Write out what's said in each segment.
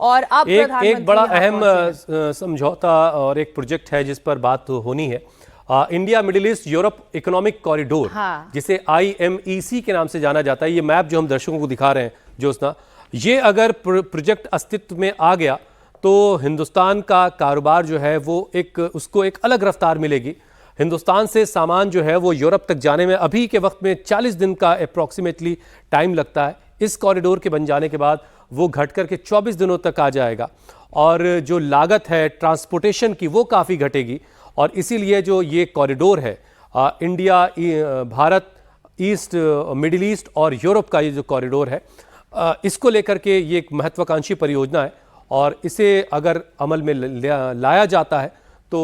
और अब एक बड़ा अहम समझौता और एक प्रोजेक्ट है जिस पर बात होनी है, India middle east Europe economic corridor, जिसे IMEC के नाम से जाना जाता है। ये मैप जो हम दर्शकों को दिखा रहे हैं ज्योत्सना, ये अगर प्रोजेक्ट अस्तित्व में आ गया तो हिंदुस्तान का कारोबार जो है वो उसको एक अलग रफ्तार मिलेगी। हिंदुस्तान से सामान जो है वो यूरोप तक जाने में अभी के वक्त में 40 दिन का अप्रॉक्सीमेटली टाइम लगता है। इस कॉरिडोर के बन जाने के बाद वो घट कर के 24 दिनों तक आ जाएगा और जो लागत है ट्रांसपोर्टेशन की वो काफ़ी घटेगी। और इसीलिए जो ये कॉरिडोर है India Bharat east middle east और यूरोप का ये जो कॉरिडोर है, इसको लेकर के ये एक महत्वाकांक्षी परियोजना है और इसे अगर अमल में लाया जाता है तो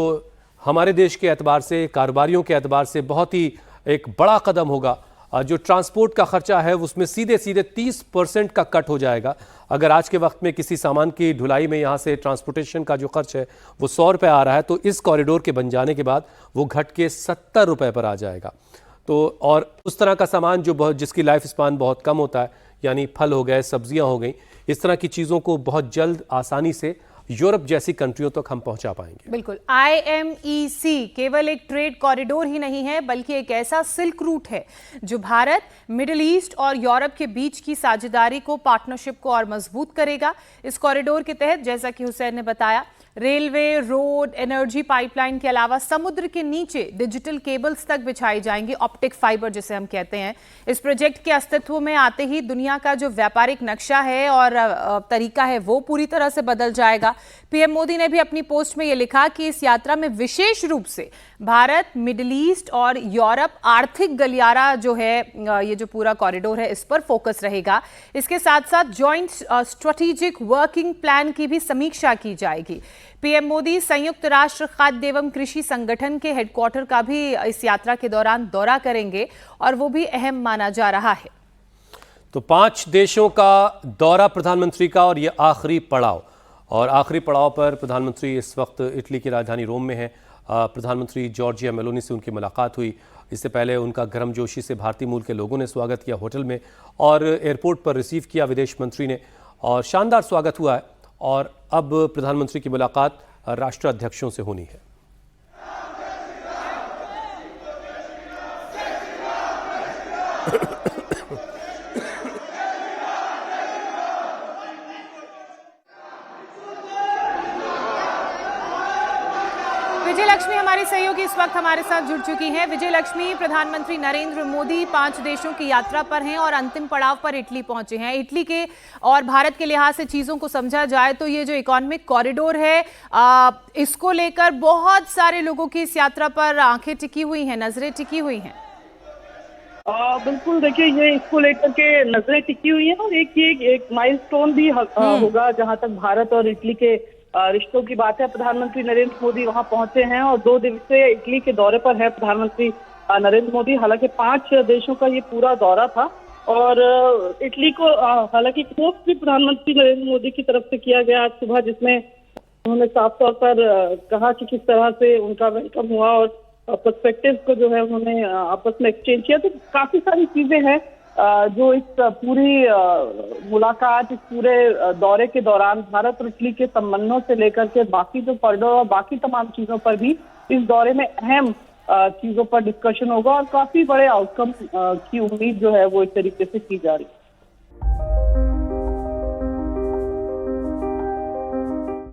हमारे देश के एतबार से, कारोबारियों के एतबार से बहुत ही एक बड़ा कदम होगा। जो ट्रांसपोर्ट का खर्चा है उसमें सीधे सीधे 30% का कट हो जाएगा। अगर आज के वक्त में किसी सामान की ढुलाई में यहाँ से ट्रांसपोर्टेशन का जो खर्च है वो 100 रुपये आ रहा है, तो इस कॉरिडोर के बन जाने के बाद वो घट के 70 रुपये पर आ जाएगा। तो और उस तरह का सामान जो जिसकी लाइफ स्पान बहुत कम होता है, यानी फल हो गए, सब्जियां हो गई, इस तरह की चीज़ों को बहुत जल्द आसानी से यूरोप जैसी कंट्रियों तक हम पहुंचा पाएंगे। बिल्कुल, IMEC केवल एक ट्रेड कॉरिडोर ही नहीं है बल्कि एक ऐसा सिल्क रूट है जो भारत, मिडिल ईस्ट और यूरोप के बीच की साझेदारी को, पार्टनरशिप को और मजबूत करेगा। इस कॉरिडोर के तहत, जैसा कि हुसैन ने बताया, रेलवे, रोड, एनर्जी पाइपलाइन के अलावा समुद्र के नीचे डिजिटल केबल्स तक बिछाई जाएंगी, ऑप्टिक फाइबर जिसे हम कहते हैं। इस प्रोजेक्ट के अस्तित्व में आते ही दुनिया का जो व्यापारिक नक्शा है और तरीका है वो पूरी तरह से बदल जाएगा। PM मोदी ने भी अपनी पोस्ट में ये लिखा कि इस यात्रा में विशेष रूप से भारत, मिडिल ईस्ट और यूरोप आर्थिक गलियारा जो है, ये जो पूरा कॉरिडोर है, इस पर फोकस रहेगा। इसके साथ साथ जॉइंट स्ट्रेटेजिक वर्किंग प्लान की भी समीक्षा की जाएगी। PM मोदी संयुक्त राष्ट्र खाद्य एवं कृषि संगठन के हेडक्वार्टर का भी इस यात्रा के दौरान दौरा करेंगे और वो भी अहम माना जा रहा है। तो 5 देशों का दौरा प्रधानमंत्री का, और ये आखिरी पड़ाव, और आखिरी पड़ाव पर प्रधानमंत्री इस वक्त इटली की राजधानी रोम में है। प्रधानमंत्री जॉर्जिया मेलोनी से उनकी मुलाकात हुई। इससे पहले उनका गर्मजोशी से भारतीय मूल के लोगों ने स्वागत किया होटल में, और एयरपोर्ट पर रिसीव किया विदेश मंत्री ने, और शानदार स्वागत हुआ है। और अब प्रधानमंत्री की मुलाकात राष्ट्राध्यक्षों से होनी है। विजय लक्ष्मी हमारी सहयोगी इस वक्त हमारे साथ जुड़ चुकी हैं। विजय लक्ष्मी, प्रधानमंत्री नरेंद्र मोदी 5 देशों की यात्रा पर हैं और अंतिम पड़ाव पर इटली पहुंचे हैं। इटली के और भारत के लिहाज से चीजों को समझा जाए तो ये जो इकोनॉमिक कॉरिडोर है, इसको लेकर बहुत सारे लोगों की इस यात्रा पर आंखें टिकी हुई हैं, नजरें टिकी हुई हैं। बिल्कुल, देखिए ये इसको लेकर के नजरें टिकी हुई हैं और एक माइलस्टोन भी होगा जहां तक भारत और इटली के रिश्तों की बात है। प्रधानमंत्री नरेंद्र मोदी वहां पहुंचे हैं और 2 दिवसीय इटली के दौरे पर है प्रधानमंत्री नरेंद्र मोदी। हालांकि 5 देशों का ये पूरा दौरा था और इटली को हालांकि होस्ट भी प्रधानमंत्री नरेंद्र मोदी की तरफ से किया गया आज सुबह, जिसमें उन्होंने साफ तौर पर कहा कि किस तरह से उनका वेलकम हुआ और पर्सपेक्टिव को जो है उन्होंने आपस में एक्सचेंज किया। तो काफी सारी चीजें हैं जो इस पूरी मुलाकात, इस पूरे दौरे के दौरान भारत और इटली के संबंधों से लेकर के बाकी जो कॉरिडोर और बाकी तमाम चीजों पर भी इस दौरे में अहम चीजों पर डिस्कशन होगा और काफी बड़े आउटकम की उम्मीद जो है वो इस तरीके से की जा रही है।